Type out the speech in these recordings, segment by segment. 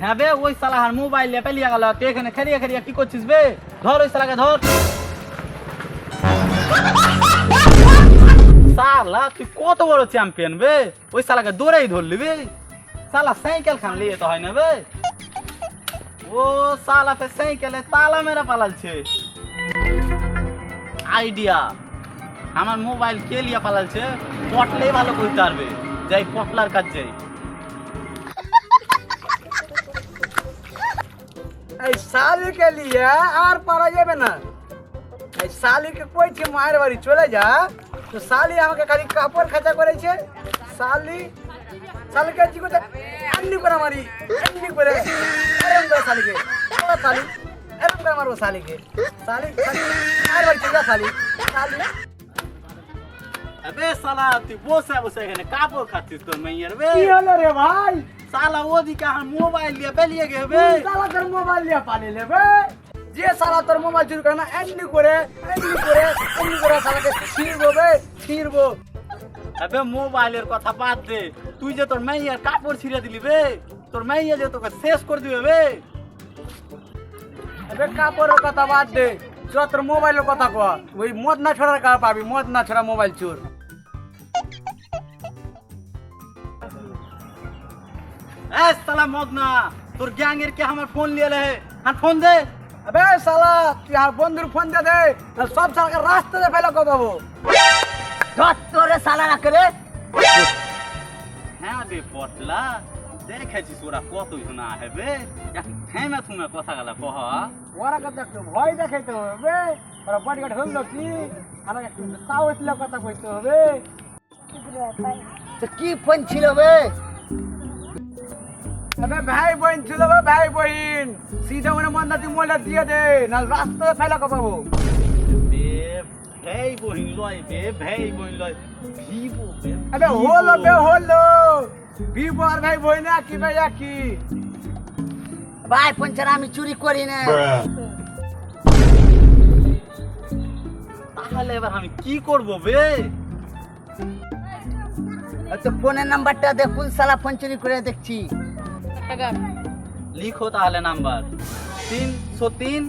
হ্যাঁ বে ওই শালার মোবাইল নিয়ে পেলিয়ে গেল তুই এখানে খেলিয়ে খেলিয়ে কি করছিস বে ধর ওই শালাকে ধর শালা তুই কত বড় চ্যাম্পিয়ন বে ওই শালাকে দৌড়েই ধরলি বে শালা সাইকেল খান লিয়ে তো হয় না বে ও শালা ফে সাইকেলে তালা মেরা পালালছে আইডিয়া আমার মোবাইল কে লিয়ে পালালছে পটলেই ভালো করতে পারবে যাই পটলার কাজ যাই এই শালিকে লিয়ে আর পারা যাবে না এই শালিকে কইছে মায়ের বাড়ি চলে যা তো শালি আমাকে খালি কাপড় খাঁচা করেছে শালিকে কি করছে এমনি করে মারি এমনি করে এরকম করে শালিকে শালি এরকম করে মারবো শালিকে শালি মায়ের বাড়ি চলে যা শালি আবে শালা তুই বসে বসে এখানে কাপড় খাচ্ছিস তোর মেয়ের বে কি হলো রে ভাই শালা ওদিকে আমার মোবাইল দিয়ে বেরিয়ে গেবে শালা তোর মোবাইল নিয়ে পালিয়ে নেবে যে শালা তোর মোবাইল চুরি করে না এমনি করে শালাকে ছিড়বো আবে মোবাইলের কথা বাদ দে তুই যে তোর মেয়ের কাপড় ছিঁড়ে দিলি বে তোর মেয়ে যে তোকে শেষ করে দিবে বে আবে কাপড়ের কথা বাদ দে তোর মোবাইলের কথা কয়া ওই মদ না ছড়ার কার পাবি মদ না ছড়া মোবাইল চোর এ শালা মদনা তোর গ্যাংয়ের কে আমার ফোন লিয়ে লে আর ফোন দে আবে শালা তুই আর বন্ধুর ফোন দে না সব শালাকে রাস্তাতে ফেলে কবাবো তোরে শালা রাখে রে হ্যাঁ বে পটলা দেখেছিস ওরা কত শোনা হেবে থেমে তুমি কথা গেলা কহ ওরা কথা একটু ভয় দেখাইতে হবে ওরা বডিগার্ড হইল কি আর একটু সাহসিল কথা কইতে হবে কি ফোন ছিল বে আবে ভাই বোন ছিল ভাই বোন সিধা মনে মন তুই মোলা দিয়ে দে না রাস্তায় ফেলা কবাবো বে ভাই বহিন লয় বে ভাই বহিন লয় ভিভো বে আবে হলো ভিভো আর ভাই বোন কি ভাই কি ভাই পঞ্চার আমি চুরি করি না তাহলে এবার আমি কি করব বে আচ্ছা ফোনের নাম্বারটা দে কোন শালা ফোন চুরি করে দেখছি লিখো তাহলে নাম্বার 303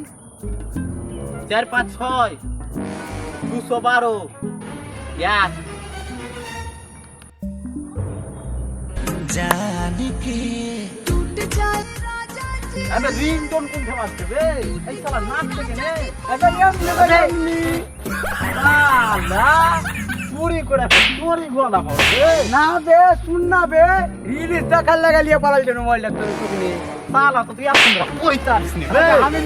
456 212 এক जाने के टूट जाए আবে রিংটোন কোন বাজছে বে এই শালা নাচ থেকে নে আবে এমনি শালা চুরি করে চুরি গলা হবে না বে শুন না বে রিলিজ দেখার লাগালিয়ে পালাল জন্য মোবাইলটা তোর টুকনি শালা তো তুই আসছিস কইতাছিস বে আমি